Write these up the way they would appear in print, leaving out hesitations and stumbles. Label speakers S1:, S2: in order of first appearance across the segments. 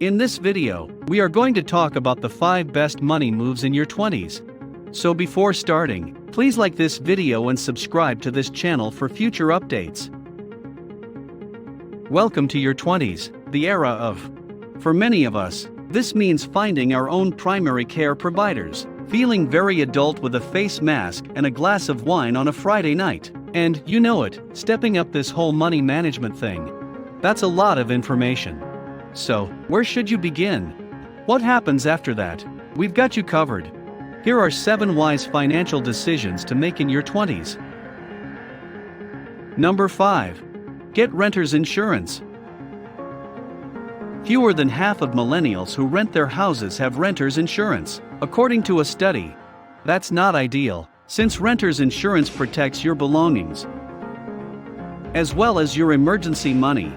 S1: In this video, we are going to talk about the 5 best money moves in your 20s. So before starting, please like this video and subscribe to this channel for future updates. Welcome to your 20s, the era of. For many of us, this means finding our own primary care providers, feeling very adult with a face mask and a glass of wine on a Friday night, and, you know it, stepping up this whole money management thing. That's a lot of information. So, where should you begin? What happens after that? We've got you covered. Here are 7 wise financial decisions to make in your 20s. Number 5. Get renter's insurance. Fewer than half of millennials who rent their houses have renter's insurance, according to a study. That's not ideal, since renter's insurance protects your belongings, as well as your emergency money.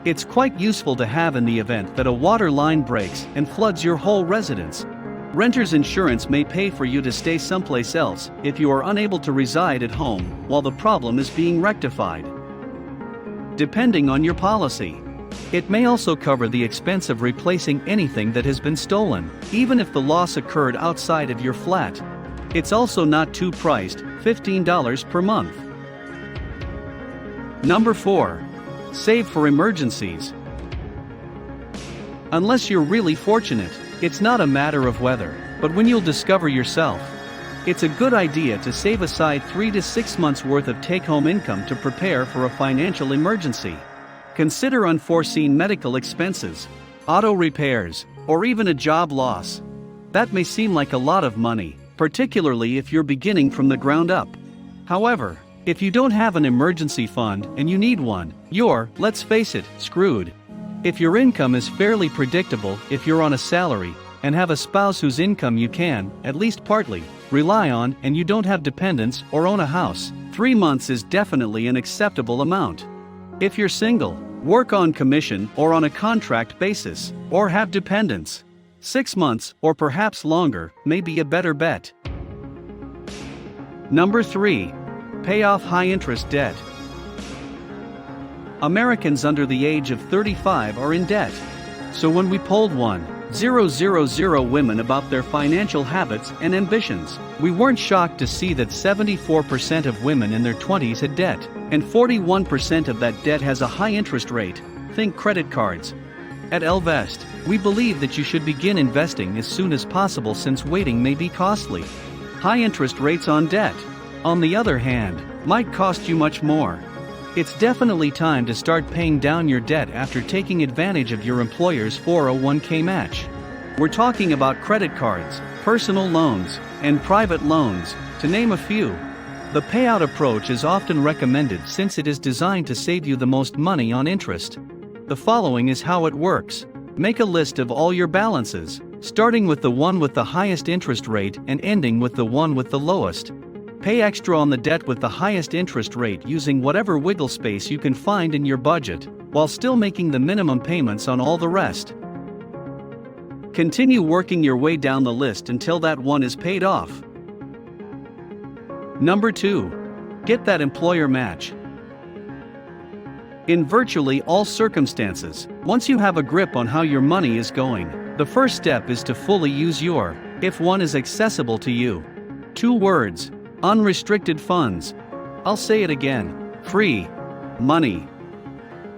S1: It's quite useful to have in the event that a water line breaks and floods your whole residence. Renter's insurance may pay for you to stay someplace else if you are unable to reside at home while the problem is being rectified, depending on your policy. It may also cover the expense of replacing anything that has been stolen, even if the loss occurred outside of your flat. It's also not too priced, $15 per month. Number 4. Save for emergencies. Unless you're really fortunate, it's not a matter of whether, but when you'll discover yourself. It's a good idea to save aside 3 to 6 months worth of take-home income to prepare for a financial emergency. Consider unforeseen medical expenses, auto repairs, or even a job loss. That may seem like a lot of money, particularly if you're beginning from the ground up. However, if you don't have an emergency fund and you need one, you're, let's face it, screwed. If your income is fairly predictable, if you're on a salary, and have a spouse whose income you can, at least partly, rely on, and you don't have dependents or own a house, 3 months is definitely an acceptable amount. If you're single, work on commission or on a contract basis, or have dependents, 6 months or perhaps longer may be a better bet. Number 3. Pay off high-interest debt. Americans under the age of 35 are in debt. So when we polled 1,000 women about their financial habits and ambitions, we weren't shocked to see that 74% of women in their 20s had debt, and 41% of that debt has a high interest rate. Think credit cards. At Elvest, we believe that you should begin investing as soon as possible since waiting may be costly. High interest rates on debt, on the other hand, might cost you much more. It's definitely time to start paying down your debt after taking advantage of your employer's 401k match. We're talking about credit cards, personal loans, and private loans, to name a few. The payout approach is often recommended since it is designed to save you the most money on interest. The following is how it works. Make a list of all your balances, starting with the one with the highest interest rate and ending with the one with the lowest. Pay extra on the debt with the highest interest rate using whatever wiggle space you can find in your budget, while still making the minimum payments on all the rest. Continue working your way down the list until that one is paid off. Number 2. Get that employer match. In virtually all circumstances, once you have a grip on how your money is going, the first step is to fully use your, if one is accessible to you. 2 words. Unrestricted funds. I'll say it again. Free money.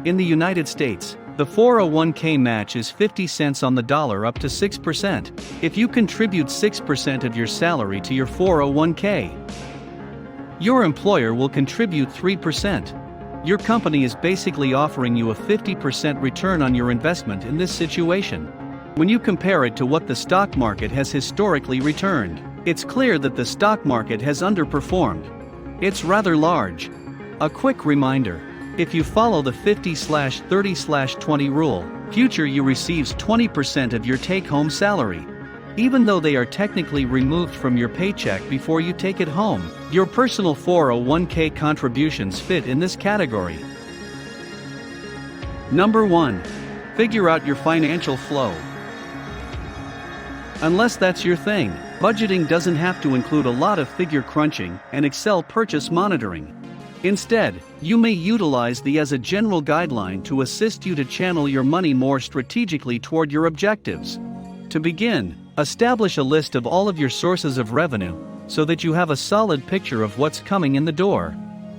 S1: In the United States, the 401k match is 50 cents on the dollar up to 6%, if you contribute 6% of your salary to your 401k. Your employer will contribute 3%. Your company is basically offering you a 50% return on your investment in this situation. When you compare it to what the stock market has historically returned, it's clear that the stock market has underperformed. It's rather large. A quick reminder: if you follow the 50/30/20 rule, future you receives 20% of your take-home salary. Even though they are technically removed from your paycheck before you take it home, your personal 401k contributions fit in this category. Number 1. Figure out your financial flow. Unless that's your thing, budgeting doesn't have to include a lot of figure crunching and Excel purchase monitoring. Instead, you may utilize the as a general guideline to assist you to channel your money more strategically toward your objectives. To begin, establish a list of all of your sources of revenue, so that you have a solid picture of what's coming in the door.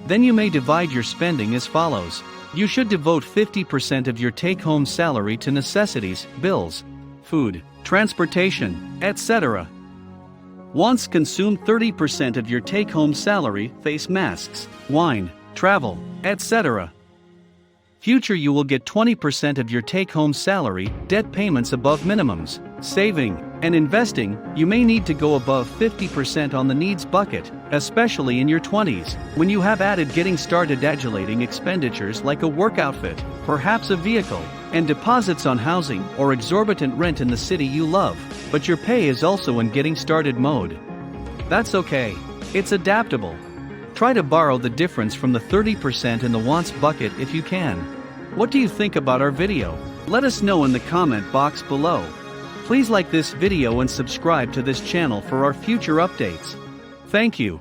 S1: Then you may divide your spending as follows. You should devote 50% of your take-home salary to necessities, bills, food, transportation, etc. Wants consume 30% of your take-home salary, face masks, wine, travel, etc. Future you will get 20% of your take-home salary, debt payments above minimums, saving, and investing. You may need to go above 50% on the needs bucket, especially in your 20s, when you have added getting started adulating expenditures like a work outfit, perhaps a vehicle, and deposits on housing or exorbitant rent in the city you love, but your pay is also in getting started mode. That's okay. It's adaptable. Try to borrow the difference from the 30% in the wants bucket if you can. What do you think about our video? Let us know in the comment box below. Please like this video and subscribe to this channel for our future updates. Thank you.